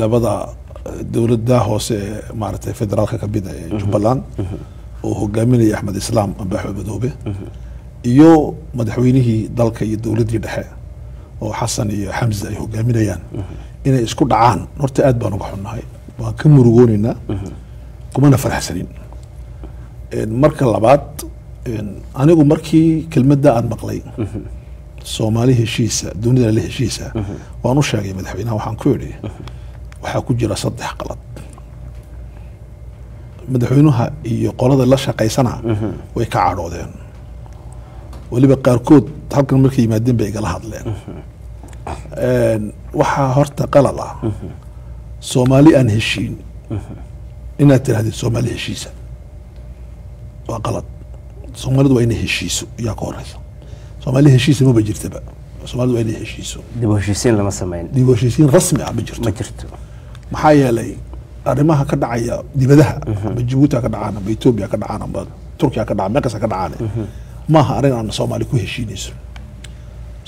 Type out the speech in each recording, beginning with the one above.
labada dowladda hoose maaragtay federaalka ka mid ee Jubbaland oo hogaaminaya Axmed Islaam Ambaxo Madoobe iyo madaxweynihii dalka iyo dowladdii dhexe oo Xasan iyo Xamza ay hogaaminayaan inay isku dhacaan horta aad baan uga xunnahay waan ka murugoonayna kumana faraxsanin marka labaad anigu markii kelmadda aan maqlay Soomaali heshiisa dunida la heshiisa waan u sheegay madaxweynaha waxaan ku yiri waxaa ku jira 3 qalad madaxweynaha iyo qolada la shaqeysana way ka cadhoodeen waliba qaarkood halkan markay yimaadeen bay igala hadleen waxaa horta qalad ah Soomaali aan heshiin inaad tirahdid Soomaali heshiisa waa qalad Soomaalidu waa inay heshiiso yaa ka horeysa Soomaali heshiisa ma jirtaba Soomaalidu waa inay heshiiso dib u heshiisiin lama sameyn dib u heshiisiin rasmi ah ma jirto maxaa yeelay arrimaha ka dhacaya dibadaha ama Djibouti ka dhacaan ama Ethiopia ka dhacaan ama Turkiya ka dhacaan meesha ka dhacaan maaha arrin aan Soomaali ku heshiinayso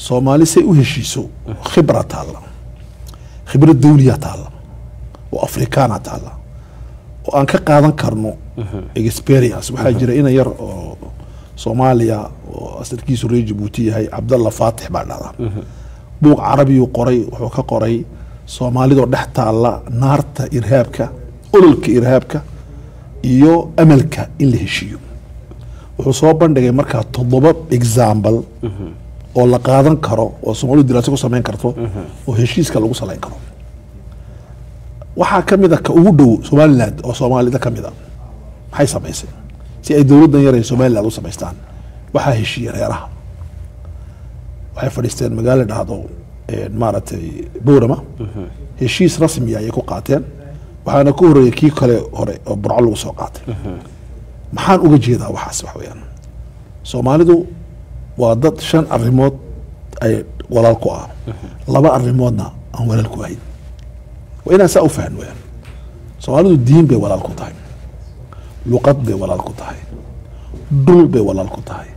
Soomaali say u heshiiso khibrad taala khibrad dawliya taala oo Afrikaana taala oo aan ka qaadan karno experience waxaa jira in yar oo Soomaaliya oo asalkiisu reer Djibouti yahay Abdallah Fatix baa dhacda buug carabi uu qoray wuxuu ka qoray Soomaalidu dhex taala naarta irhaabka ololka irhaabka iyo amalka in la heshiiyo wuxuu soo bandhigay markaa 7 example oo la qaadan karo oo Soomaalidu diraaso ku sameyn karto oo heshiiska lagu saleyn karo waxaa kamid ah ka ugu dhow Somaliland oo Soomaalida kamid ah maxay sameysay si ay dawladdan yar ee Somaliland u sameystaan waxaa heshiiyay reeraha waxay fadhiisteen magaalada dhacdo maaragtay Boorama heshiis rasmi ah ay ku qaateen waxaana ku horeeyay kii kale hore oo Burco lagu soo qaatay maxaan uga jeedaa waxaas wax weeyaan Soomaalidu waa dad 5 arrimood ay walaal ku ah 2 arrimoodna aan walaal ku ahayn waa inaan saa u fahno weeyaan Soomaalidu diin bay walaal ku tahay luqad bay walaal ku tahay dhul bay walaal ku tahay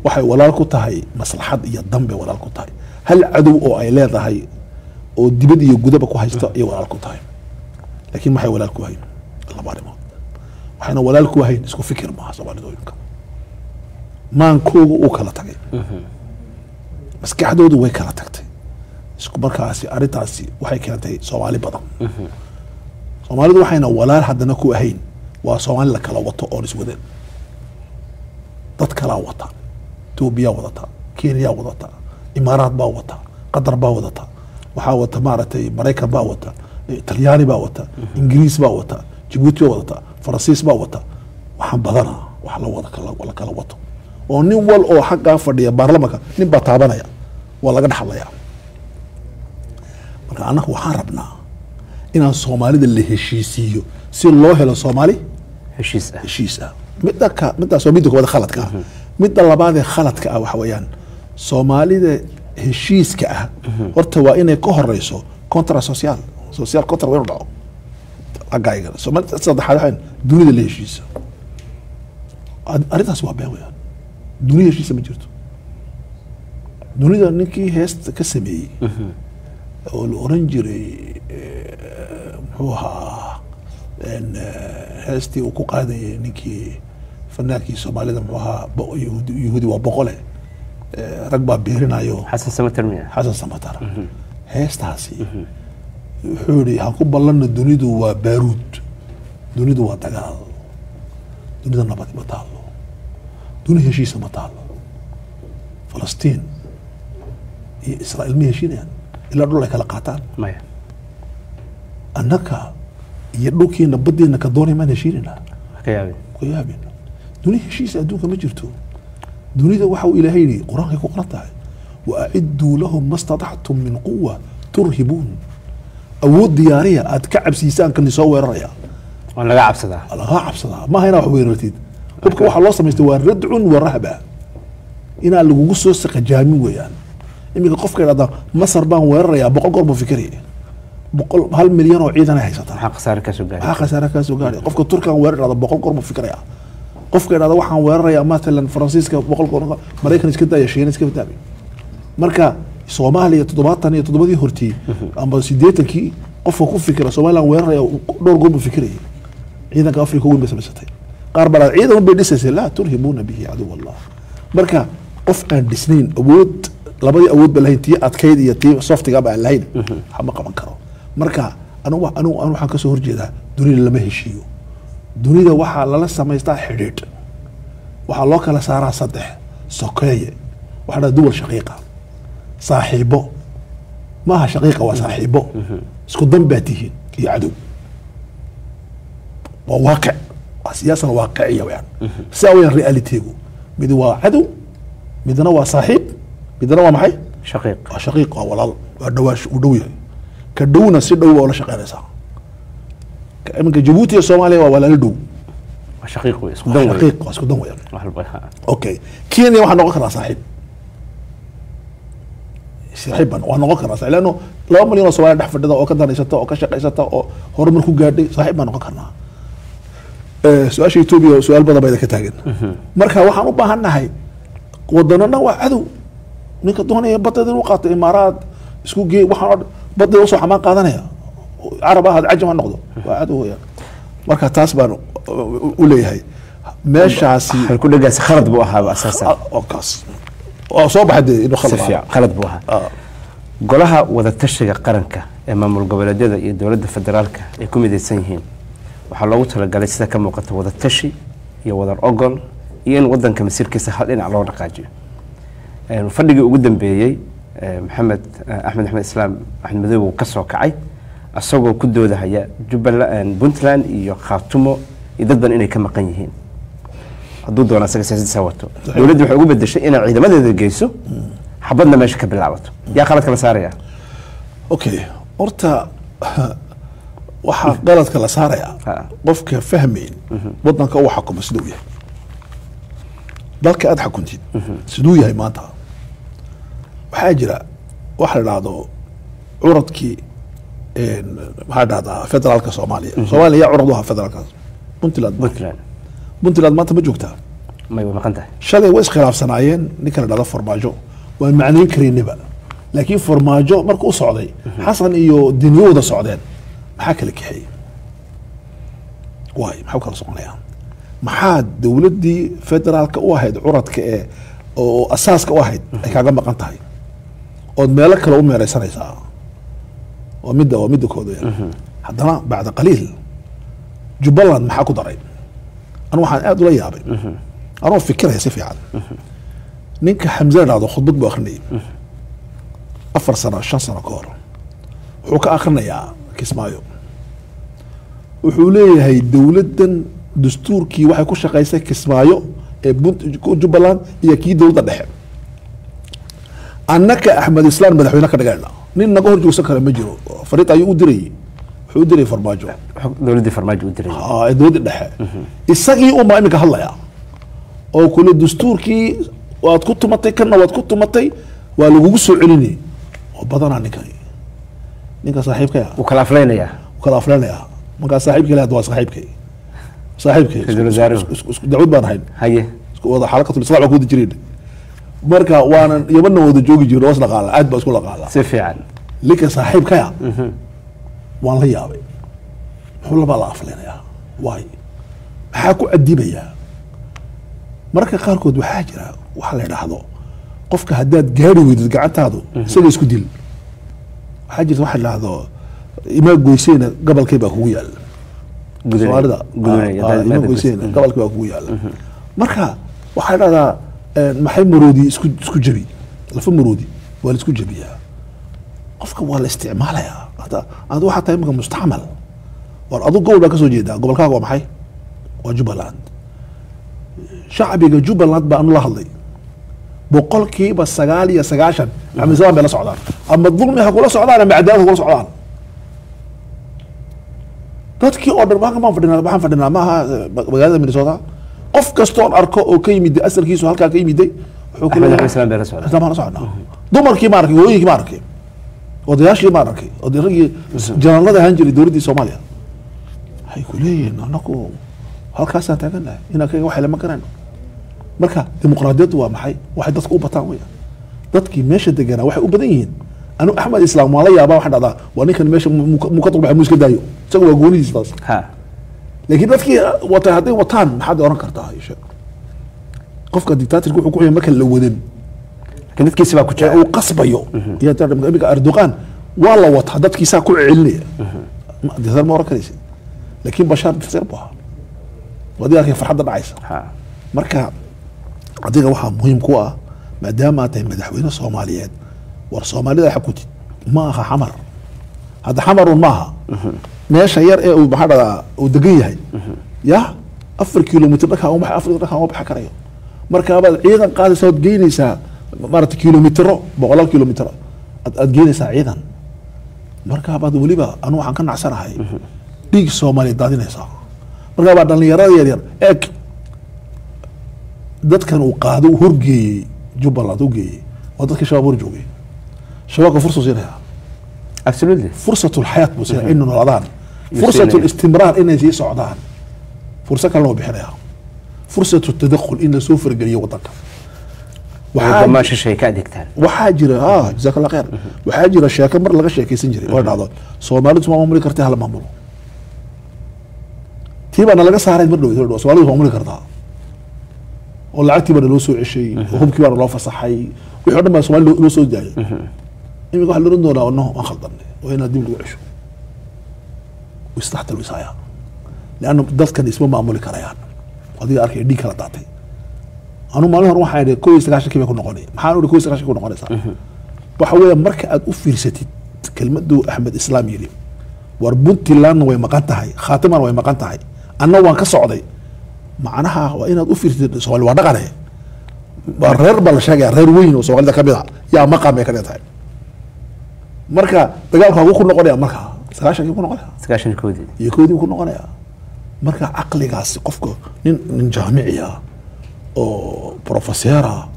waxay walaal ku tahay maslaxad iyo dan bay walaal ku tahay hal cadow oo ay leedahay oo dibad iyo gudaba ku haysto ay walaal ku tahay laakiin maxay walaal ku hayn laba arrimood waxayna walaal ku hayn isku fikir ma Soomaalidooyinka maankoogu uu kala tagay maskaxdoodu way kala tagtay isku markaasi arrintaasi waxay keentay Soomaali badan Soomaalidu waxayna walaal haddana ku ahayn waa Soomaali la kala wato oo iswadeen dad kala wata Ethiopia wadata Kenya wadata Imaaraat baa wata Qatar baa wadata waxaa wata maaragtay Mareykan baa wata Talyaani baa wata Ingiriis baa wata Djibouti baa wata Faransiis baa wata waxaan badanaa wax la wada kala wato oo nin wal oo xaqaa fadhiya baarlamaanka nin baa taabanaya waa laga dhaxlayaa marka anagu waxaan rabnaa inaan Soomaalida la heshiisiyo si loo helo Soomaali heshiis ah midda Soomaalida kooda khaladka ah midda labaad ee khaladka ah waxa weeyaan Soomaalida heshiiska ah horta waa inay ka horeyso kontra social kontra weyn dhaco agayga Soomaalida saddexaad dunida la heshiisa arrintaas waa been weeyaan dunida heshiisa ma jirto dunida ninkii heesta ka sameeyey oo la oran jiray muxuu ahaa heestii uu ku qaadayay ninkii fanaankii Soomaalida muxuu ahaa Yuhudi waa boqole rag baa beerinayo Xasan Samatar heestaasi wuxuu yidhi ha ku ballanna dunidu waa baaruud dunidu waa dagaal dunida nabad ma taalo duni heshiisa ma taalo Falastiin iyo Israa'iil ma heshiinayaan ilaa dhul ay kala qaataan maya annaka iyo dhulkiina baddiina ka doonay maan heshiinayna ka yaabin duni heshiisa adduunka ma jirto dunida waxa uu Ilaahay yidhi quraanka ku qoran tahay wa a'iddu lahum mastata'tum min quwwa turhibun awood diyaariya aad ka cabsiisaan kan soo weeraraya waan laga cabsadaa ma hayna wax weerartid qofka waxa loo sameystay waa rad'un wa rahba ina lagu soo saqajaamin weeyaan imika qofka yiraahdo Masar baan weeraraya 100 goor buu fikiraya 100 milyan oo ciidan ay haysataa xaq ka soo gaaray qofka Turkiga weerarada 100 goor buu fikiraya qofka yiraahdo waxaan weeraraya maalan Faransiiska 100 goor Mareykan iska daaya Shiina iska taabay marka Soomaaliya 77 hortii amba 80kii qofka ku fikira Soomaaliland weeraraya dhowr goob fikiraya ciidanka Afrika ugu meesamaysatay qaar balaad ciidan bay dhisaysa la turhibuna bihi adu wallah marka qof aan dhisnayn awood labadii awood ba lahayn tii adkeyd iyo tii softiga ba lahayn ma qaban karo marka anu waxaan ka soo horjeedaa dunida lama heshiiyo dunida waxa lala samaystaa xidhiidh waxa loo kala saaraa saddex sokeeye waxa duwal shaqiiqa saaxiibo maaha shaqiiqa waa saaxiibo isku danbaatihiin iyo cadow waa waaqic waa siyaasada waaqiciya weeyaan sawir reality-gu mid waa cadow midna waa saaxiib midna waa maxay shaqiiq waa walaal waa dhawaash u dhow yahay ka dhowna si dhow oo la shaqeynaysa iminka Djibouti iyo Soomaaliya waa walaal dhow waa shaqiiq way isku dan weeyaan okay Kenya waxa noqon karaa saaxiiban waa noqon karaa laano 2 milyan oo Soomaali dhex fadhida oo ka danaysata oo ka shaqeysata oo horumar ku gaadhay saaxiib baan noqon karnaa su'aasha Itoobiya su'aal badan bay ka taagan marka waxaan u baahanahay wadanana waa cadow ninka doonaya badda inuu qaato imaaraad isku geey waxaan badda u soo xamaan qaadanaya carabaha ajama noqdo waa cadow weeyaan marka taas baan u leeyahay meeshaasi ku dhagaas khalad buu ahaa asaasan oo kaas oo soo baxday inuu khalad buu ahaa golaha wada tashiga qaranka ee maamul goboleedyada iyo dawladda federaalka ay ku midaysan yihiin waxaa loogu talagalay sida ka muuqata wada tashi iyo wadar ogol iyo in wadanka masiirkiisa hal dhinac loo dhaqaajiyo fadhigii ugu dambeeyay maxamed axmed islaam axmed madow ka soo kacay asagoo ku doodahaya Jubbaland Puntland iyo Khartoum iyo dad badan inay ka maqan yihiin hadduu doono asaga siyaasadiisa wato dawladdu waxay ugu bedeshay inay ciidamadeeda geyso xabadna meesha ka bilaabato yaa qalad kala saaraya okay horta waxa qalad kala saaraya qofka fahmayn wadanka uu xukumo sidoo yahay dalka aad xukuntid sidoo yahay maanta waxaa jira waxa la yiraahdo curadkii maxaa dhahdaa federaalka Soomaaliya curadaha federaalka Puntland maanta ma joogtaa ma maqan tahay shalay way iskhilaafsanaayeen ninka la dhahdo Farmaajo waan macnayn kareynaba laakiin Farmaajo markuu socday Xasan iyo Diniyooda socdeen maxaa kala kaxay maxaa kala soconayaan maxaa dawladdii federaalka u ahayd curadka oo asaaska u ahayd ay kaaga maqan tahay oo meelo kale u meeraysanaysaa ومدة كودو يعني حدنا بعد قليل Jubbaland maxaa ku daray أنا waxaan aad ula yaabay anoo fikiraya si fiican ninka Xamza raado khudbad buu akhrinayay 4 sano 5 sano ka hor wuxuu ka akhrinayaa Kismaayo wuxuu leeyahay dawladdan dastuurkii waxay ku shaqaysay Kismaayo ee Jubbaland iyo kii dawladda dhexe annaka Axmed Islaan madaxweyne ka dhigayna nin naga hor joogsan kara ma jiro fariiq ayuu u diray wuxuu u diray Farmaajo dawladda Farmaajo u diray dawladda dhexe isagii uma imika hadlaya oo kullu dastuurkii waad ku tumatay kana waad ku tumatay waa lagu soo celinay oo badana ninka saaxiibka uu kala afleynaya marka saaxiibka la waa saaxiibkay isku dawlad baan ahayn haye isku wada xalaqatu isla ku jireen marka waanan yabanna wada joogi jirno wasla qaala aad ba isku la qaala si fiican lika saaxiibka waan la yaabay wuxuu la bala afleynaya waay maxaa ku adibaya marka qaarkood waxaa jira waxa la yiraahdo qofka hadaad gaari weydid gacantaadu isaga isku dil waxaa jirta waxa la yiraahdo ima goysayna gobolkay baa kugu yaal gudurida ima goysayna gobolkay baa kugu yaal marka waxa la yiraahdaa maxay maroodi isku jabi lafa maroodi waa la isku jabiyaa qofka waa la isticmaalayaa aad waxa tahay imika mustacmal war adu gobol baa ka soo jeedaa gobolkaaga waa maxay waa Jubbaland shacbiga Jubbaland baa anu la hadlay boqolkiiba 99 amisaan bay la socdaan ama dulmi ha kula socdaan ama cadaalad kula socdaan dadkii oo dhan waxaan fadhinaa maaha magaalada Minnesota qof kastoo arko oo ka yimid asalkiisu halkaa ka yimid wuxuu ku leeyahay Islaan bay la socdaan islaan la socdaan dumarkii ma arkay hooyinki ma arkay odayaashii ma arkay odayragii janaalada ahaan jiray dowladdii Soomaaliya waxay ku leeyihiin anagu halkaasaan taaganahay inaan waxay lama garanayno marka dimuqraadiyaddu waa maxay waxay dadku u bataan weeyaan dadkii meesha deganaa waxay u badan yihiin أنا أحمد إسلام والله يا أبا واحد هذا وأنا كان ماشي مكتب بحموس كده يو سوى جوني بس ها لكن بس كي وطن وطن حد أنا كرتها يا شيخ قفك الدكتاتور يقول حكومة مكان لودن كنت كيسبا كوتشا وقصبة يو يا ترى أردوغان والله وطن دت كيسا كل علني دي هذا المورا كريسي لكن بشار بتصير بها ودي أخي فرحة عايشة ها marka adiga waxa muhiim ku ah maadaama ay madaxweyne Soomaaliyeed war Soomaalida xakutid ma aha xamar hada xamar ma aha meesha yar ee uu baxada uu degan yahay ya 4 kilomitir dhaka oo maxay 4 dhaka oo bax karayo marka aad ciidan qaadayso geynaysa marta kilomitiro 100 kilomitir aad geynaysa ciidan marka aad waliba anu waxaan ka nacsanahay dhiig Soomaaliyeed daadinaysa marka aad dhalinyarada yar yar eeg dadkan uu qaado horgeeyay Jubbaland uu geeyay waa dadka shabaab horjoogay shabaabka fursad siinaya absolutely fursatu alxayaat busina inuu noolaadaan fursatu istimraar inay sii socdaan fursad kale loo bixinaya fursatu tadakhul in la soo fargeliyo wadanka waxaa ma shay ka dhigtaan waxaa jira jazakallahu khair waxaa jira sheeko mar laga sheekaysan jiray oo dhacdo Soomaalidu ma maamuli kartaa hal maamulo tiibana laga saaray mar dhow Soomaalidu maamuli kartaa واللعبتي بدل لو سوء شيء وهم كبار الله فصحي ويحضر ما سوالي لو سوء جاي إمي قال لرندو لا أنه ما خلطني وهنا ديم الوعشو ويستحت الوصايا لأنه ضد كان اسمه معمول كريان هذه أركي دي كلا تعطي أنا ما له روح هذا كويس تكاشف كيف يكون نقولي محاول كويس تكاشف يكون نقولي صح وحوي مركز أوفر ستي كلمة دو أحمد إسلام يلي وربنت لان ويمقنتهاي خاتما ويمقنتهاي أنا وان كصعدي معناها وإن أوفر سؤال ودقنه برر بالشجع رر وين وسؤال ده كبير يا مقام يكنت هاي مركا دقالك هو كل نقولي مركا سكاشن يكون نقولي سكاشن كودي يكودي يكون نقولي مركا عقلي قاس قفكو من جامعية أو بروفيسورة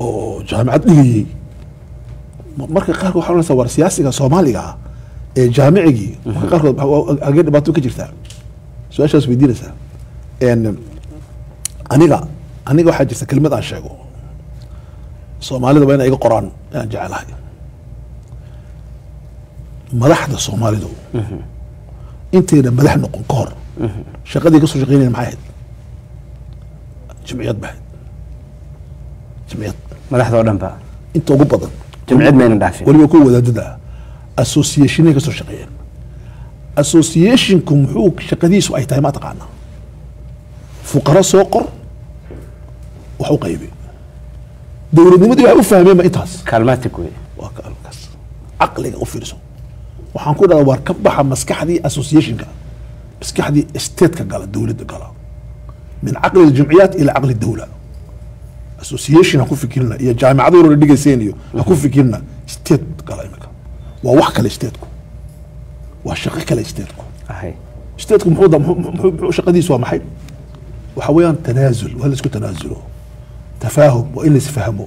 أو جامعة لي مركا قالوا حاولنا نصور سياسي صوماليا جامعي مركا قالوا أجد باتو كجرتا سؤال شو بيدير سا إن أنيقا حاجة كلمة عن شيء الصومالي ده بين أي قرآن يعني جعلها مدحت الصومالي ده أنت إذا مدح نقنقر شقدي قصوا شغالين معاهد جمعيات بعد جمعيات مدحت ودن بقى أنت وقبضا جمعيات ما يندعفي ولي يكون وذا أسوسيشن قصوا شغالين أسوسيشن كم حوك شقديس وأي تايم ما تقعنا فقراء سوقر وحو قيبي دولة نمدي waxay u fahmeen ma intaas kalmaati ku waa kalkaas aqliga u fiirso waxaan ku dhadaa war ka baxa maskaxdii association-ka maskaxdii state-ka gala dawladda gala min aqli al-jam'iyat ila aqli ad-dawla association ku fikirna iyo jaamacado hore dhigayseen iyo ku fikirna state gala imika waa wax kale state-ku waa shaqo kale state-ku ahay state-ku muxuu shaqadiisu waa maxay وحويان تنازل ولا اسكو تنازلوا تفاهم وإلا يسفهموا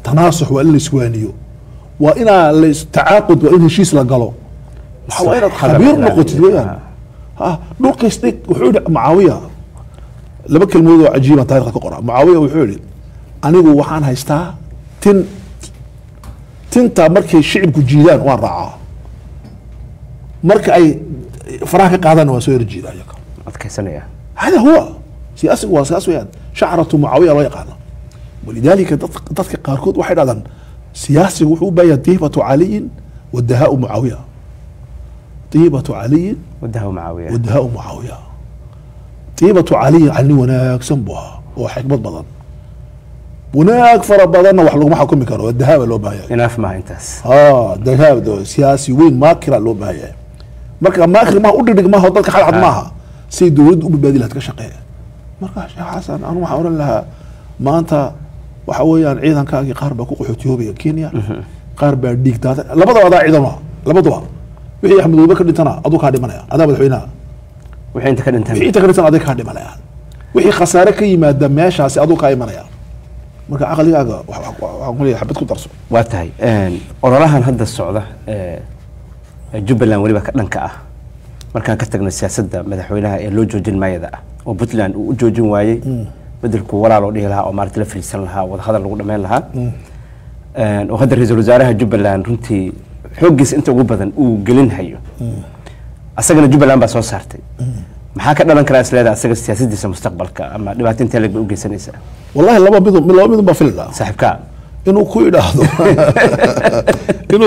تناصح وإلا يسوانيو وإنا تعاقد وإلا شيس لقالوا وحويان خبير نقطة ويان دول كيستيك وحول معاوية لبك الموضوع عجيبة تاريخ القرآن معاوية وحولي أنيقو وحان هايستا تنتا مركي الشعب كجيلان وان رعاه مركي أي فراك قادان وسوير الجيلان يكا أتكيسانيا هذا هو سياسي وسياسي يعني شعرة معاوية الله يقانا ولذلك ضدك قاركود واحد هذا سياسي وحوبة طيبة علي والدهاء معاوية طيبة علي والدهاء معاوية طيبة علي عني وناك سنبوها وحكمة بضن وناك فرب بضن وحلق ما حكم كانوا الدهاء لو بايا يناف ما انتس الدهاء دو سياسي وين ماكرة لو بايا ماكرة ما أدرك ما هو ضدك حلقة معها سيد ولد وببادي لها تكشقيه مركا شيخ حسن أنا waxaan oran lahaa maanta waxa weeyaan ciidankaagii qaar baa ku qaxootiyoobaya Kenya qaar baa dhiigtaada labadaba adaa ciidamo labadaba wixii Axmed Abubakar dhintana aduu ka dhimanaya adaa madaxweynaha wixii inta ka dhintana adaa ka dhimanaya wixii khasaare ka yimaada meeshaasi aduu ka imanaya marka aqligaaga waxaan ku leeyahay xabad ku darso waa tahay ololahan hadda socda Jubbaland waliba ka dhanka ah markaan ka tagno siyaasadda madaxweynaha ee loo joojin maayada ah oo Puntland uu joojin waayay bedelku walaal oo dhihi lahaa oo maartay la fariisan lahaa wada hadal lagu dhameyn lahaa oo hadda ra'iisul wasaaraha Jubbaland runtii xooggiisa inta ugu badan uu gelin hayo asagana Jubbaland baa soo saartay maxaa ka dhalan kara isleedahay asaga siyaasaddiisa mustaqbalka ama dhibaato intee laga u geysanaysa wallahi laba mid ba filda saaxiibka inuu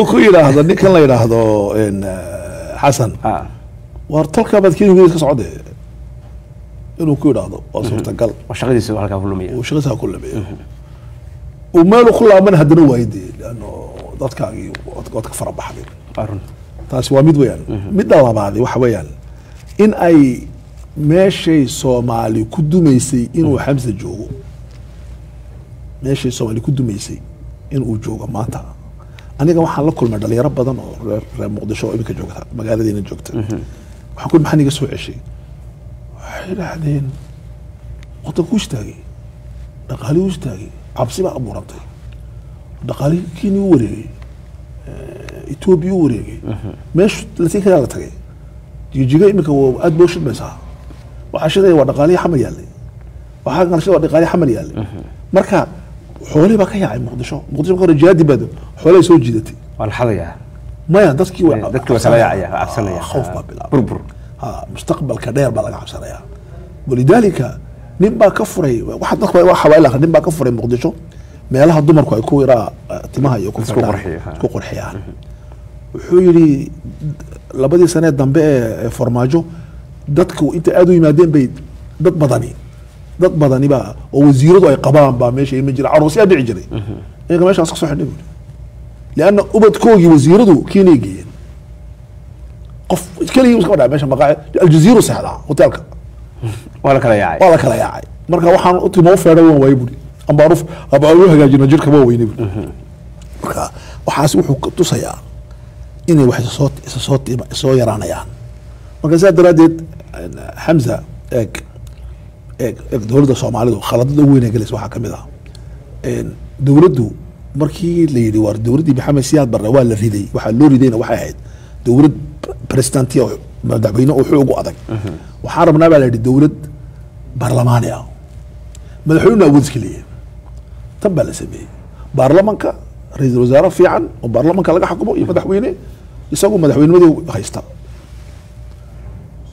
ku yiraahdo ninkan la yiraahdo Xasan war talka bad kii ka socday inuu ku yiraahdo oo suurtagal shaqadiisa halka ku lumiya oo shaqadiisa ku lumiya oo meel ku laaban hadana waayday laano dadkaagii dadka fara baxday arun taas waa mid weeyaan mid labaad waxa weeyaan in ay meeshay Soomaali ku dumaysay inuu Xamza joogo meeshay Soomaali ku dumaysay inuu joogo maanta aniga waxaan la kulmay dhalinyaro badan oo reer Muqdisho oo imika joogta magaaladeena joogta waxaan ku maxaniga soo ceshay waxay raadeen wada ku istaagay dhaqaale u istaagay cabsi baa abuurantay dhaqaale kiini u wareegay Ethiopia u wareegay meesha la tii kala tagay jijiga imika aad boo shidmaysaa waxa shiday waa dhaqaale xamal yaalay waxa kan shiday waa dhaqaale xamal yaalay marka xoolay ba ka yaacay Muqdisho markii jihaadi bado xoolay soo jiidatay wal xadaya maya dadkii waa kala yaacay cabsanaya خوف ba bilaa burbur mustaqbalka dheer baa laga cabsanaya walidaalika nin baa ka furay waxa dadku waa xawaala nin baa ka furay Muqdisho meelaha dumarku ay ku yara timaha iyo ku qurxiyaan wuxuu yiri labadii sano dambe ee farmaajo dadku inta aad u yimaadeen bay dad badani ba oo wasiiradu ay qabaan ba meesha ma jira aroos yaa dhici jiray iyaga meesha soo xidhay لأن ubadkoogi wasiiradu keenayeen qof kaliya iska dhaay meesha maqaa aljazeera saxda hotelka wala kala yaacay marka waxaan u timo feeray way buri ambaaruf abaalu hagaajina jirka waa weynay marka waxaas wuxuu tusayaa inay wax soo yaraanayaan marka saa daraadeed Xamza eeg dowladda Soomaalidu khaladada weyn ee galaysa waxa kamid ah dowladdu markii la yiri war dowladii Maxamed Siyaad Barre waa la riday waxa loo ridayna waxay ahayd dowlad presidential madaxweyne oo xoog u adag waxa rabnaa baa la yiri dowlad baarlamaani ah madaxweyne awood iska leeyahay tan baa la sameeyay baarlamaanka ra'iisul wasaare fiican oo baarlamaanka laga xukumo iyo madaxweyne isagu madaxweynimadu haysta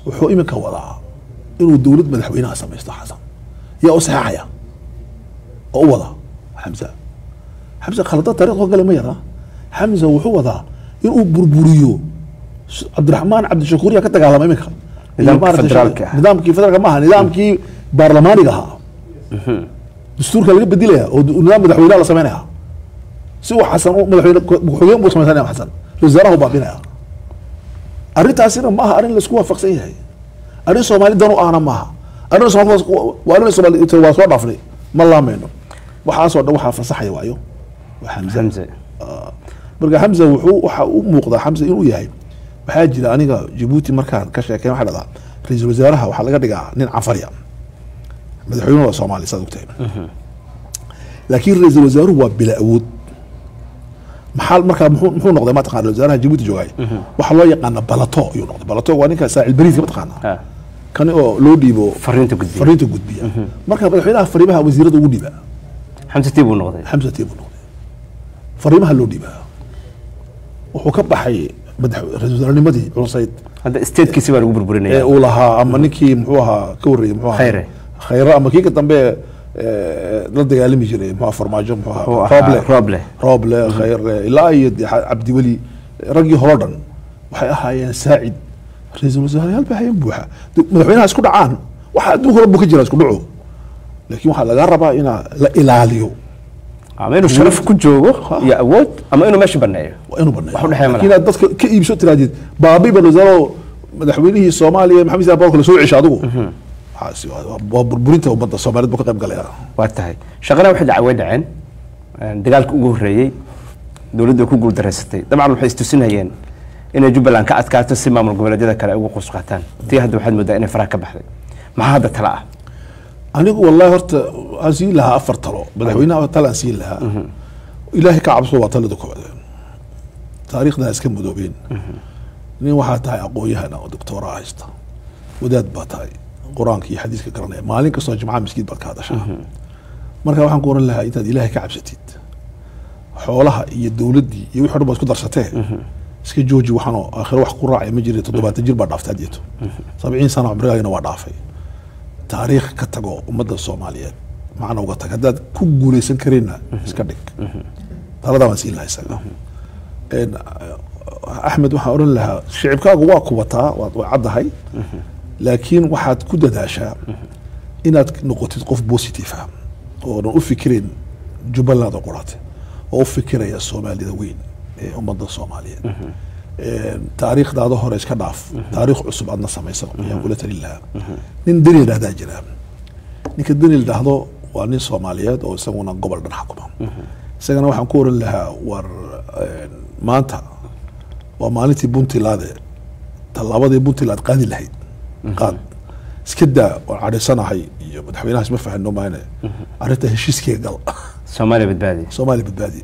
wuxuu imika wadaa inuu dowlad madaxweynaha samaysto Xasan yaa u saxaya oo wada Xamza khalada taariikhda galay ma yara Xamza wuxuu wadaa inuu burburiyo Cabdiraxmaan Cabdishakuur yaa ka dagaalamay imika nidaamkii federaalka maaha nidaamkii baarlamaaniga ahaa dastuurka laga bedilaya oo nidaam madaxweynaha la sameynaya si uu Xasan madaxweyne ku-xigeen buu sameynaya Xasan wasaaraha baabinaya arrintaasina maaha arrin la isku waafaqsan yahay arrin Soomaali dan u ahna maaha arrin Soomaali waa soo dhaafnay ma laameyno waxaasoo dhan waxaa fasaxaya waayo Xamza marka Xamza waxa uu muuqda Xamza inuu yahay waxaa jira aniga Djibouti markaan ka sheekay waxa dhada ra'iisul wasaaraha waxa laga dhigaa nin Cafariya madaxweynaha Soomaaliya sadugtay laakiin ra'iisul wasaaruhu waa bila awood maxal marka muxuu noqday ma taqaan wasaaraha Djibouti joogay waxa loo yaqaan balato iyo noqday balato waa ninka saacil bariiska ma taqaan kan oo loo dhiibo fariinta gudbiya marka madaxweynaha fariimaha wasiirada ugu dhiiba Xamza Tiibu noqday fariimaha loo dhiibaa wuxuu ka baxay ra'iisul wasaarnimadii culusayd hadda statekiisa baa lagu burburinaya uu lahaa ama ninkii muxuu ahaa ka wareeyay muxuu ahaa khayra ama kii ka dambe la dagaalami jiray muxuu farmaajo muxuu ahaa roble khayr ilaa iyo Cabdi Wali ragii hore dhan waxay ahaayeen saacid ra'iisul wasaare hal baa buuxa madaxweynaha isku dhacaan waxa adduunka hore buu ka jiraa isku dhaco laakiin waxa laga rabaa in la ilaaliyo ama inuu sharaf ku joogo iyo awood ama inuu meesha baneeyo inuu baneeyo waxa dhaxay malaha kina dadka ka iibso tiraadid baabi banazaro madaxweynihii Soomaaliya Maxamed Siyaad Barre soo cishay adigu waxaasi waa burburinta ummadda Soomaaliyeed buu ka qayb galaya waa tahay shaqada waxay dhaceen dagaalka ugu horeeyay dawladdu ku guul dareysatay dabcan waxay istusinayeen inay Jubbaland ka adkaato si maamul goboleedyada kale ugu qos qaataan tii hadda waxaad moodaa inay faraha ka baxday maxaa hadda tala ah anigu wallahi horta asiin laha afar talo madaxweynaha tala asiin laha ilaahi ka cabso waa talada koobaad taariikhda iska mudoobeen nin waxa tahay aqoon-yahan oo doctor haysta wadaad baa tahay quraanka iyo xadiiska garanaya maalin kasta jimcaha miskiid baad ka hadashaa marka waxaan ku oran lahaa intaad ilaahi ka cabsatid xoolaha iyo dowladdii iyo wixii dhan baad isku darsatee iska jooji waxaanoo aakhiro wax ku raacay ma jirin 70 jir baa dhaaftay haddeeto 70 sano cumrigaagina waa dhaafay taariikh ka tago ummadda Soomaaliyeed macna uga tag haddaad ku guulaysan karina iska dhig talada waan siin lahaa isaga Axmed waxaan oran lahaa shicibkaagu waa ku wataa waa caddahay laakiin waxaad ku dadaashaa inaad noqotid qof positive ah oo u fikirin Jubbaland oo quraate oo u fikiraya Soomaalida weyn ee ummadda Soomaaliyeed taariikhdaada hore iska dhaaf taariikh cusub aadna samayso ayaan kula talin lahaa nin dani dhahdaa jira ninka dani dhahdo waa nin Soomaaliyeed oo isaguna gobol dhan xukuma isagana waxaan ku oran lahaa war maanta waa maalintii Puntland talaabadii Puntland qaadi lahayd qaad iska daa oo cadhaysanahay iyo madaxweynaha isma fahanno maayne arrinta heshiiskii gal Soomaaliya badbaadi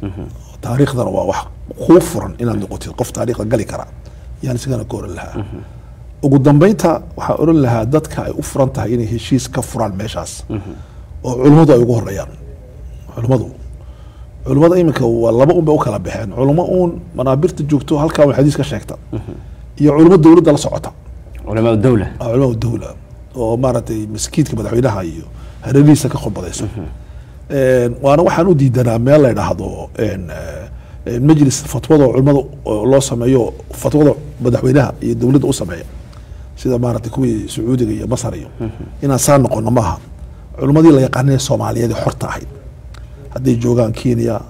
taariikhdana waa wax ku furan inaad noqotid qof taariikhda gali kara yaan isagana ku oran lahaa ugu dambeynta waxaan oran lahaa dadka ay u furan tahay inay heshiis ka furaan meeshaas oo culimadu ay ugu horeeyaan culimada iminka waa laba un bay u kala baxeen culimo uun manaabirta joogto halkaa xadiis ka sheegta iyo culimo dowladda la socota culimada dowla oo maaragtay maskiidka madaxweynaha iyo hareerihiisa ka khudbadaysa waana waxaan u diidanaa meel la yidhaahdo majlis fatwada culimada loo sameeyo fatwada madaxweynaha iyo dowladda u sameeya sida maaragtay kuwii Sacuudiga iyo Masar iyo inaan saan noqono maaha culimadii la yaqaanay Soomaaliyeed xorta ahayd hadday joogaan Kenya